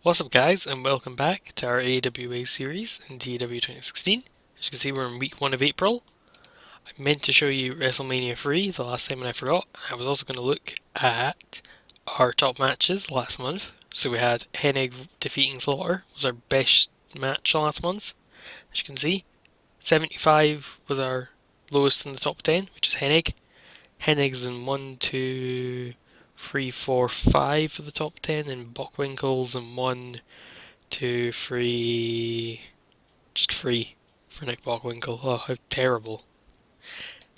What's up guys, and welcome back to our AWA series in TEW 2016. As you can see, we're in week 1 of April. I meant to show you WrestleMania 3 the last time and I forgot. I was also going to look at our top matches last month. So we had Hennig defeating Slaughter, was our best match last month. As you can see, 75 was our lowest in the top 10, which is Hennig. Hennig's in 1, 2, 3, 4, 5 for the top 10, and Bockwinkel's in 1, 2, 3, just 3 for Nick Bockwinkel. Oh, how terrible.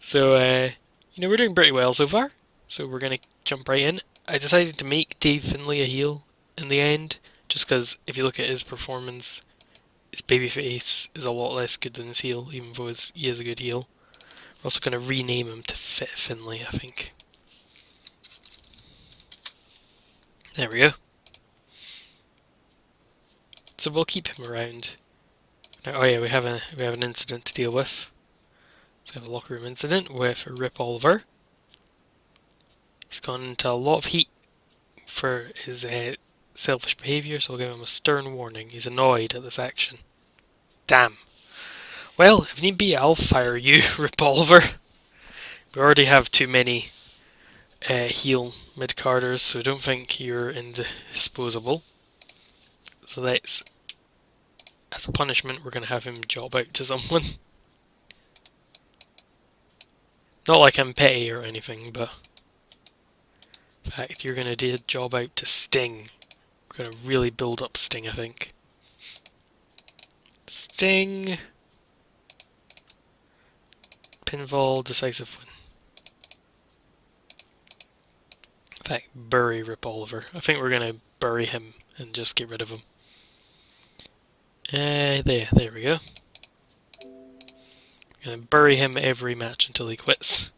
So, we're doing pretty well so far. So we're going to jump right in. I decided to make Dave Finlay a heel in the end, just because if you look at his performance, his babyface is a lot less good than his heel, even though he is a good heel. We're also going to rename him to fit Finlay, I think. There we go. So we'll keep him around. Now, oh yeah, we have an incident to deal with. So we have a locker room incident with Rip Oliver. He's gone into a lot of heat for his selfish behaviour, so we'll give him a stern warning. He's annoyed at this action. Damn. Well, if need be, I'll fire you, Rip Oliver. We already have too many heel mid-carders, so I don't think you're indisposable. So let's, as a punishment, we're going to have him job out to someone. Not like I'm petty or anything, but in fact, you're going to do a job out to Sting. We're going to really build up Sting, I think. Sting. Pinfall, decisive win. In fact, bury Rip Oliver. I think we're going to bury him and just get rid of him. There we go. Gonna bury him every match until he quits.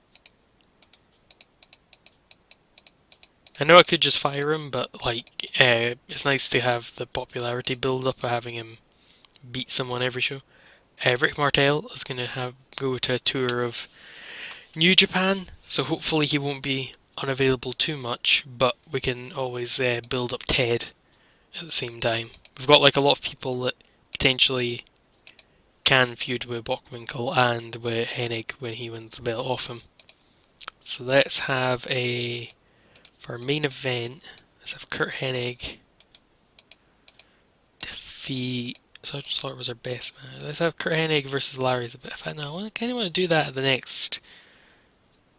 I know I could just fire him, but it's nice to have the popularity build up of having him beat someone every show. Rick Martel is gonna go to a tour of New Japan, so hopefully he won't be unavailable too much, but we can always build up Ted at the same time. We've got a lot of people that potentially can feud with Bockwinkel and with Hennig when he wins the belt off him. So let's have for our main event, let's have Kurt Hennig defeat Sergeant Slaughter was our best man. Let's have Kurt Hennig versus Larry's a bit. In fact, no, I kind of want to do that at the next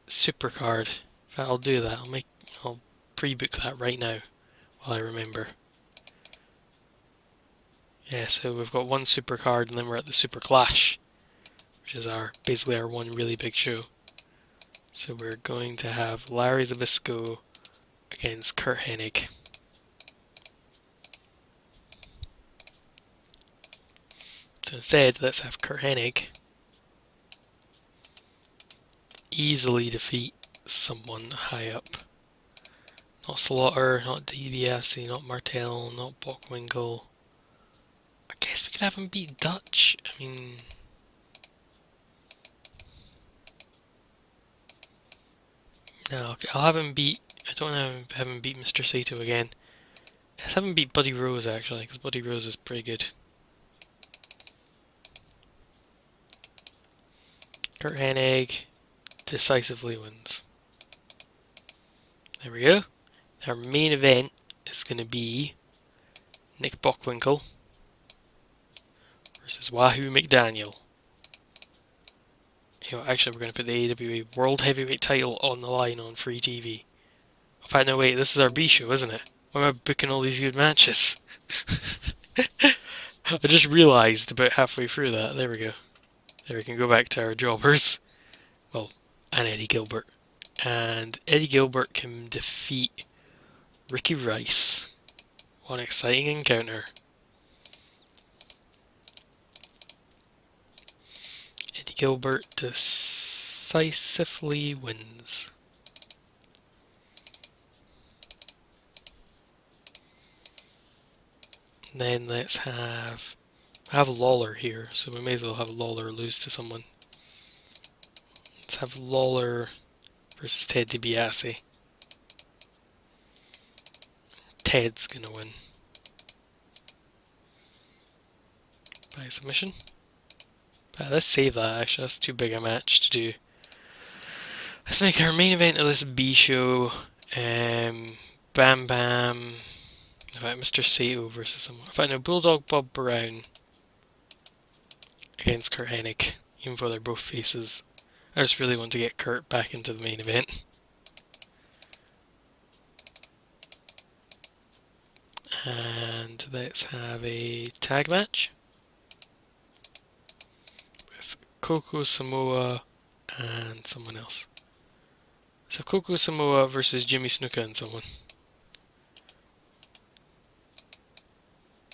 Supercard. In fact, I'll do that. I'll pre-book that right now while I remember. Yeah, so we've got one Supercard and then we're at the Super Clash, which is basically our one really big show. So we're going to have Larry Zbyszko against Kurt Hennig. So instead, let's have Kurt Hennig easily defeat someone high up. Not Slaughter, not DiBiase, not Martel, not Bockwinkel. I guess we could have him beat Dutch. I mean, no, okay, I'll have him beat. I don't have him beat Mr. Sato again. Let's have him beat Buddy Rose actually, because Buddy Rose is pretty good. Kurt Hennig decisively wins. There we go. Our main event is going to be Nick Bockwinkel versus Wahoo McDaniel. Actually, we're going to put the AWA World Heavyweight title on the line on free TV. In fact, no, wait, this is our B show, isn't it? Why am I booking all these good matches? I just realised about halfway through that. There we go. There we can go back to our jobbers. Well, and Eddie Gilbert. And Eddie Gilbert can defeat Ricky Rice. What an exciting encounter. Eddie Gilbert decisively wins. And then let's have Lawler here, so we may as well have Lawler lose to someone. Let's have Lawler versus Ted DiBiase. Ted's gonna win. by submission. But let's save that, actually, that's too big a match to do. Let's make our main event of this B show, Bam Bam, in fact, Mr. Sato versus someone. In fact, no, Bulldog Bob Brown against Kurt Hennig, even though they're both faces. I just really want to get Kurt back into the main event. And let's have a tag match with Koko Samoa and someone else. So Koko Samoa versus Jimmy Snuka and someone.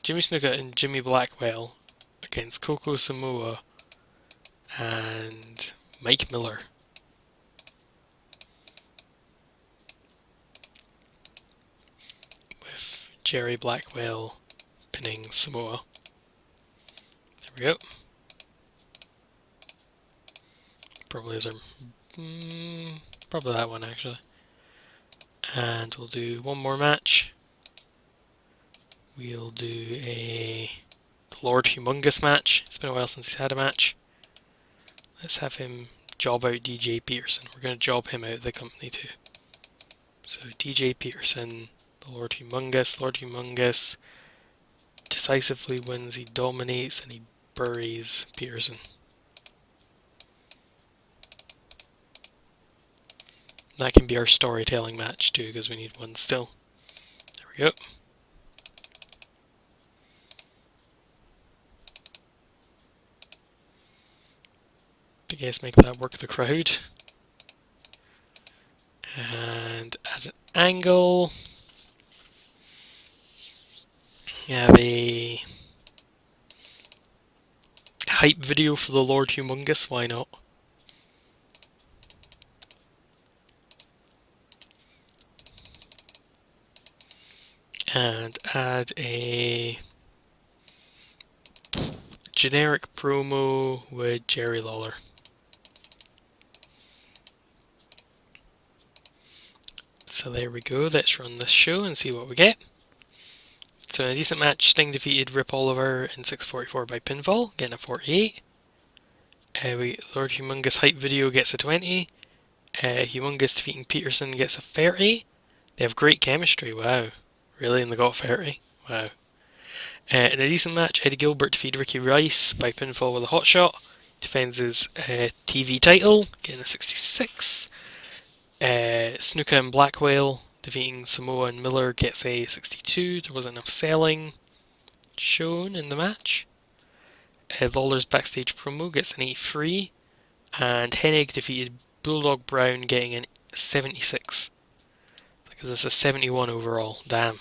Jimmy Snuka and Jimmy Blackwell against Koko Samoa and Mike Miller. With Jerry Blackwell pinning Samoa. There we go. Probably is our... probably that one actually. And we'll do one more match. We'll do a Lord Humongous match. It's been a while since he's had a match. Let's have him job out DJ Peterson. We're going to job him out of the company too. So DJ Peterson, the Lord Humongous. Lord Humongous decisively wins, he dominates, and he buries Peterson. That can be our storytelling match too, because we need one still. There we go. I guess make that work the crowd. And at an angle, have a hype video for the Lord Humongous, why not? And add a generic promo with Jerry Lawler. So there we go, let's run this show and see what we get. So in a decent match, Sting defeated Rip Oliver in 6:44 by pinfall, getting a 48. Lord Humongous hype video gets a 20. Humongous defeating Peterson gets a 30. They have great chemistry, wow. Really? And they got 30? Wow. In a decent match, Eddie Gilbert defeated Ricky Rice by pinfall with a hot shot. Defends his TV title, getting a 66. Snuka and Blackwell defeating Samoa and Miller gets a 62. There wasn't enough selling shown in the match. Lawler's backstage promo gets an 83. And Hennig defeated Bulldog Brown getting an 76. That gives us a 71 overall. Damn.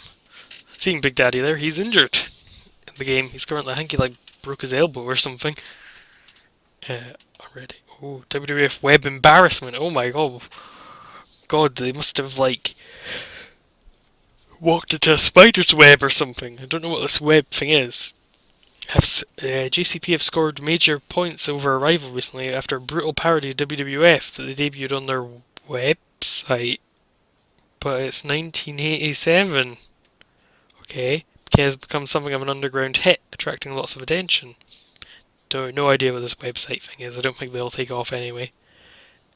Seeing Big Daddy there, he's injured in the game. He's currently, I think he broke his elbow or something. Already. Oh, WWF Web Embarrassment. Oh my god. God, they must have walked into a spider's web or something. I don't know what this web thing is. JCP have scored major points over Arrival recently after a brutal parody of WWF that they debuted on their website. But it's 1987. Okay. It has become something of an underground hit, attracting lots of attention. No idea what this website thing is. I don't think they'll take off anyway.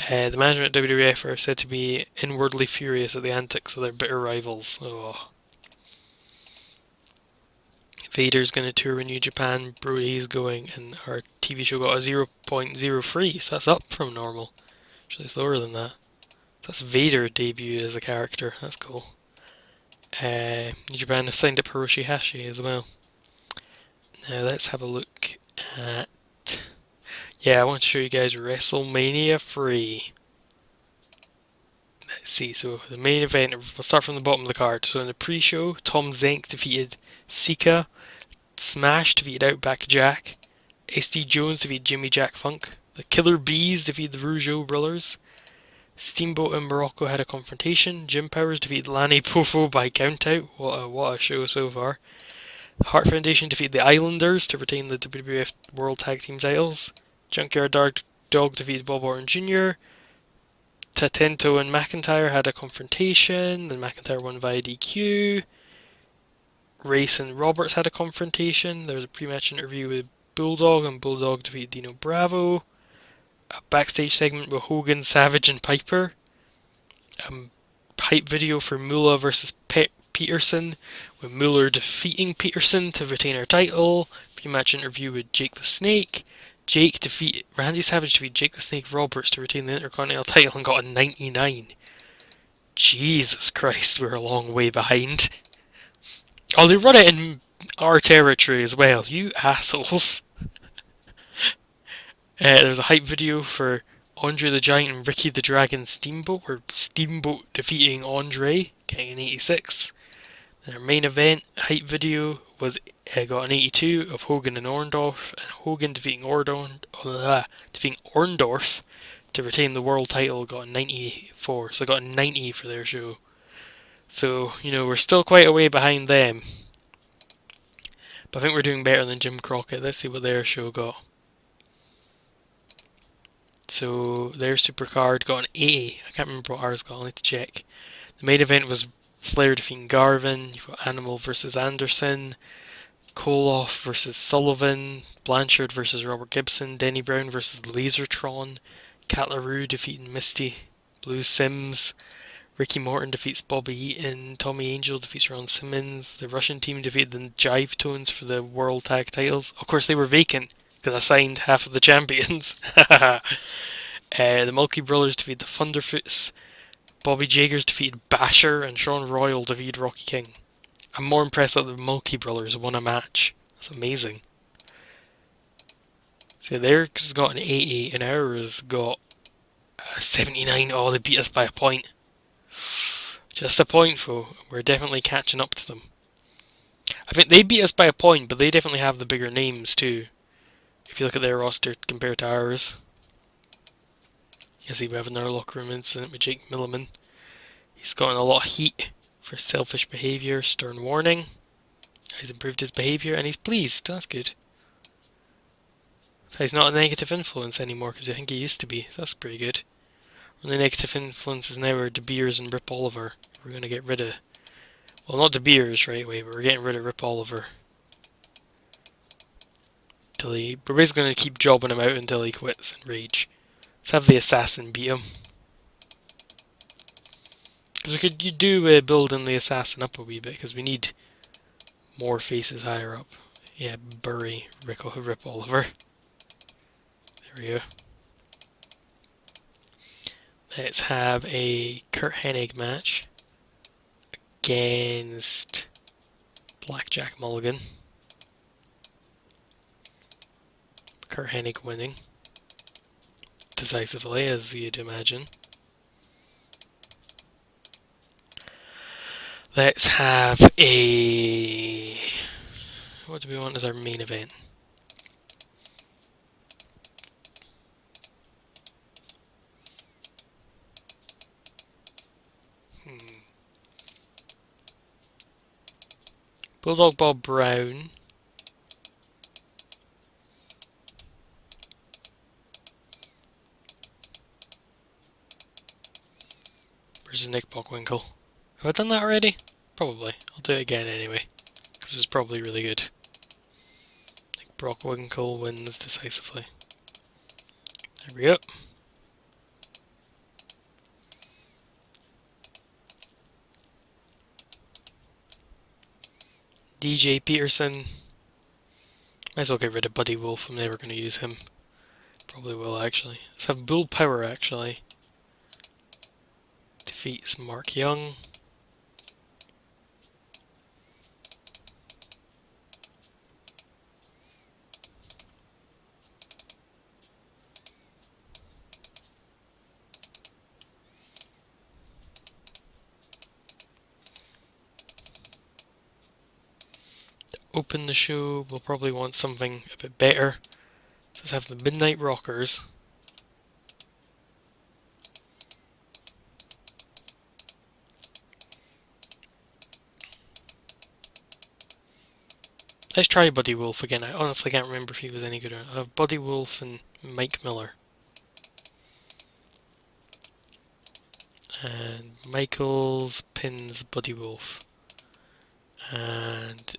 The management at WWF are said to be inwardly furious at the antics of their bitter rivals. Oh. Vader's going to tour in New Japan, Brody's going, and our TV show got a 0.03, so that's up from normal. Actually, it's lower than that. So that's Vader debuted as a character, that's cool. New Japan have signed up Hiroshi Hashi as well. Now let's have a look at... Yeah, I want to show you guys WrestleMania 3. Let's see, so the main event, we'll start from the bottom of the card. So in the pre-show, Tom Zenk defeated Sika, Smash defeated Outback Jack, SD Jones defeated Jimmy Jack Funk, the Killer Bees defeated the Rougeau Brothers, Steamboat and Morocco had a confrontation, Jim Powers defeated Lanny Poffo by countout, what a show so far. The Hart Foundation defeated the Islanders to retain the WWF World Tag Team titles. Junkyard Dog defeated Bob Orton Jr. Tatento and McIntyre had a confrontation, then McIntyre won via DQ. Race and Roberts had a confrontation. There was a pre-match interview with Bulldog, and Bulldog defeated Dino Bravo. A backstage segment with Hogan, Savage, and Piper. Hype video for Moolah versus Peterson, with Moolah defeating Peterson to retain her title. Pre-match interview with Jake the Snake. Randy Savage defeated Jake the Snake Roberts to retain the Intercontinental title and got a 99. Jesus Christ, we're a long way behind. Oh, they run it in our territory as well, you assholes. There's a hype video for Andre the Giant and Ricky the Dragon Steamboat, where Steamboat defeating Andre, getting an 86. Their main event hype video was got an 82 of Hogan and Orndorff, and Hogan defeating Orndorff to retain the world title, got a 94. So they got a 90 for their show. So, you know, we're still quite a way behind them. But I think we're doing better than Jim Crockett. Let's see what their show got. So their supercard got an 80. I can't remember what ours got, I'll need to check. The main event was Flair defeating Garvin. You've got Animal versus Anderson. Koloff versus Sullivan. Blanchard versus Robert Gibson. Denny Brown versus Lasertron. Cat LaRue defeating Misty. Blue Sims. Ricky Morton defeats Bobby Eaton. Tommy Angel defeats Ron Simmons. The Russian team defeated the Jive Tones for the World Tag Titles. Of course, they were vacant because I signed half of the champions. The Mulkey Brothers defeated the Thunderfoots. Bobby Jaggers defeated Basher, and Sean Royal defeated Rocky King. I'm more impressed that the Mulkey Brothers won a match. That's amazing. So theirs got an 80 and ours got a 79. Oh, they beat us by a point. Just a point, though. We're definitely catching up to them. I think they beat us by a point, but they definitely have the bigger names too. If you look at their roster compared to ours. You see we have another locker room incident with Jake Milliman. He's gotten a lot of heat for selfish behaviour, stern warning. He's improved his behaviour and he's pleased. That's good. He's not a negative influence anymore because I think he used to be. That's pretty good. Only negative influences now are De Beers and Rip Oliver. We're going to get rid of... Well, not De Beers right away, but we're getting rid of Rip Oliver. We're basically going to keep jobbing him out until he quits and rage. Let's have the assassin beat him. Because we could do building the assassin up a wee bit, because we need more faces higher up. Yeah, bury Rip Oliver. There we go. Let's have a Kurt Hennig match against Blackjack Mulligan. Kurt Hennig winning decisively, as you'd imagine. Let's have a... What do we want as our main event? Bulldog Bob Brown. Versus Nick Bockwinkel. Have I done that already? Probably. I'll do it again anyway. Because it's probably really good. Nick Bockwinkel wins decisively. There we go. DJ Peterson. Might as well get rid of Buddy Wolf. I'm never going to use him. Probably will actually. Let's have Bull Power actually. Defeats Mark Young. Open the show, we'll probably want something a bit better. Let's have the Midnight Rockers. Let's try Buddy Wolf again. I honestly can't remember if he was any good or not. I have Buddy Wolf and Mike Miller. And Michaels pins Buddy Wolf. And...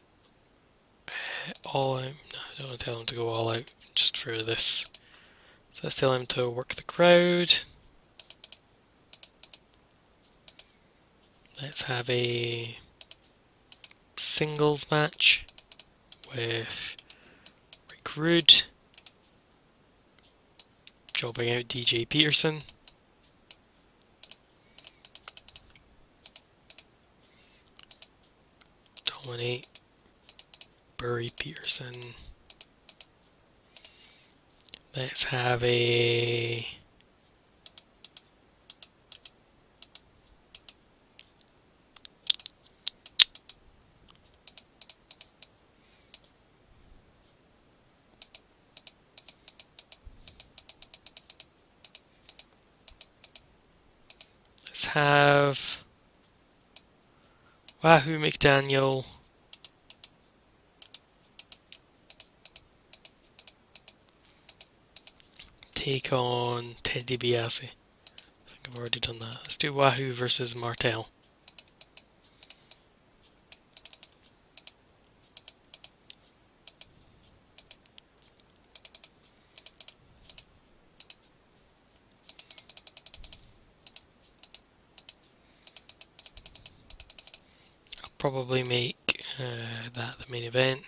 I I don't want to tell him to go all out just for this. So let's tell him to work the crowd. Let's have a singles match with Rick Rude jobbing out DJ Peterson. Dominate Bury Peterson. Let's have a Wahoo McDaniel take on Ted DiBiase. I think I've already done that. Let's do Wahoo versus Martel. I'll probably make that the main event.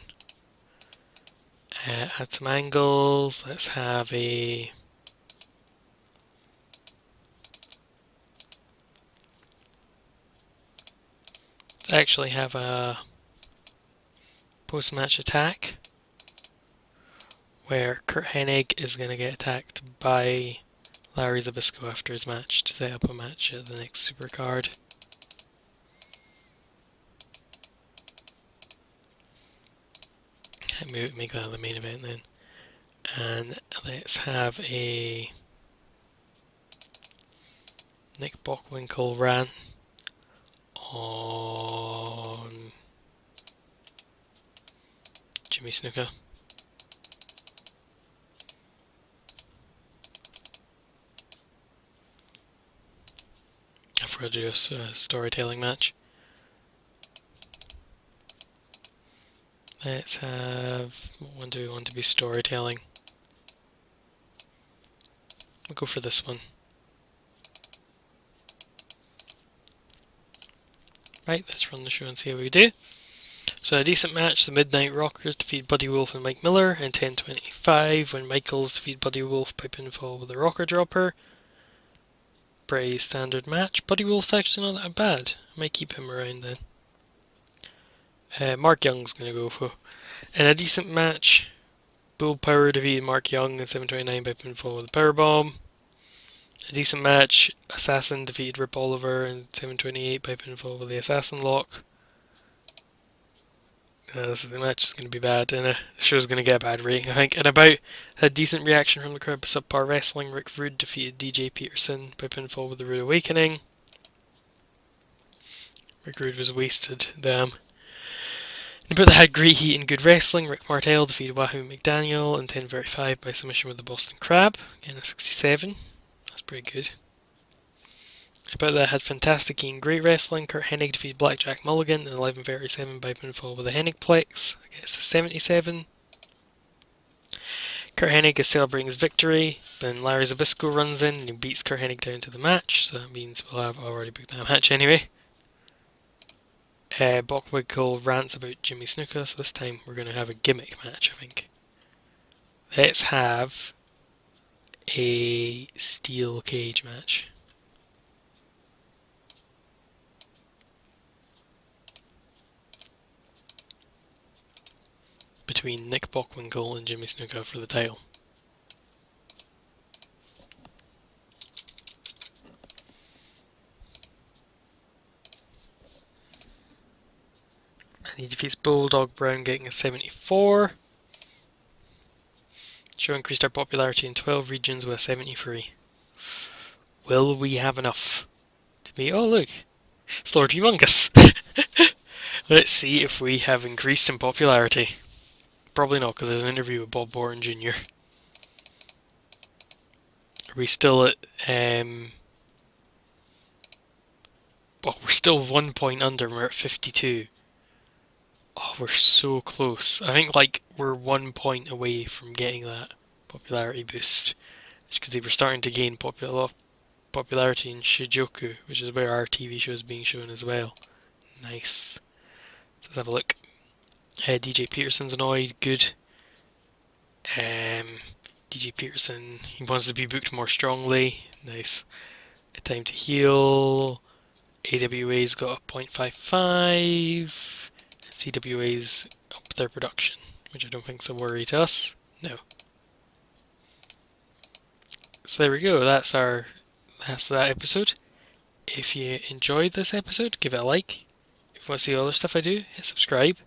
Add some angles. Let's have a actually have a post-match attack where Kurt Hennig is going to get attacked by Larry Zbyszko after his match to set up a match at the next Supercard. Make that the main event then. And let's have a Nick Bockwinkel rant on Jimmy Snuka. I forgot to do a storytelling match. Let's have, what one do we want to be storytelling? We'll go for this one. Right, let's run the show and see how we do. So a decent match, the Midnight Rockers defeat Buddy Wolf and Mike Miller in 10:25 when Michaels defeat Buddy Wolf by pinfall with a rocker dropper. Pretty standard match. Buddy Wolf's actually not that bad. I might keep him around then. Mark Young's going to go for. In a decent match, Bull Power defeated Mark Young in 7:29 by pinfall with a powerbomb. A decent match, Assassin defeated Rip Oliver in 7:28 by pinfall with the Assassin Lock. The match is going to be bad, and the show's going to get a bad rating, I think. And about a decent reaction from the crowd, Subpar Wrestling, Rick Rude defeated DJ Peterson by pinfall with the Rude Awakening. Rick Rude was wasted, damn. And about that had Great Heat and Good Wrestling, Rick Martel defeated Wahoo McDaniel in 10:35 by submission with the Boston Crab, again a 67. That's pretty good. About that had Fantastic and Great Wrestling, Kurt Hennig defeated Blackjack Mulligan in 11:37 by pinfall with a Hennigplex, I guess a 77. Kurt Hennig is celebrating his victory, then Larry Zbyszko runs in and he beats Kurt Hennig down to the match, so that means we'll have already booked that match anyway. Bockwinkel rants about Jimmy Snuka, so this time we're going to have a gimmick match, I think. Let's have a steel cage match. Between Nick Bockwinkel and Jimmy Snuka for the title. And he defeats Bulldog Brown, getting a 74. Show increased our popularity in 12 regions with a 73. Will we have enough to be... Oh look! It's Lord Humongous! Let's see if we have increased in popularity. Probably not, because there's an interview with Bob Orton Jr. Are we still at... Well, we're still 1 point under, we're at 52. Oh, we're so close. I think like we're 1 point away from getting that popularity boost. As you can see, we're starting to gain popularity in Shijuku, which is where our TV show is being shown as well. Nice. Let's have a look. DJ Peterson's annoyed. Good. DJ Peterson, he wants to be booked more strongly. Nice. A time to heal. AWA's got a 0.55. CWA's up their production, which I don't think's a worry to us. No. So there we go. That's that episode. If you enjoyed this episode, give it a like. If you want to see other stuff I do, hit subscribe.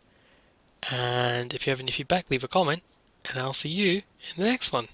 And if you have any feedback, leave a comment. And I'll see you in the next one.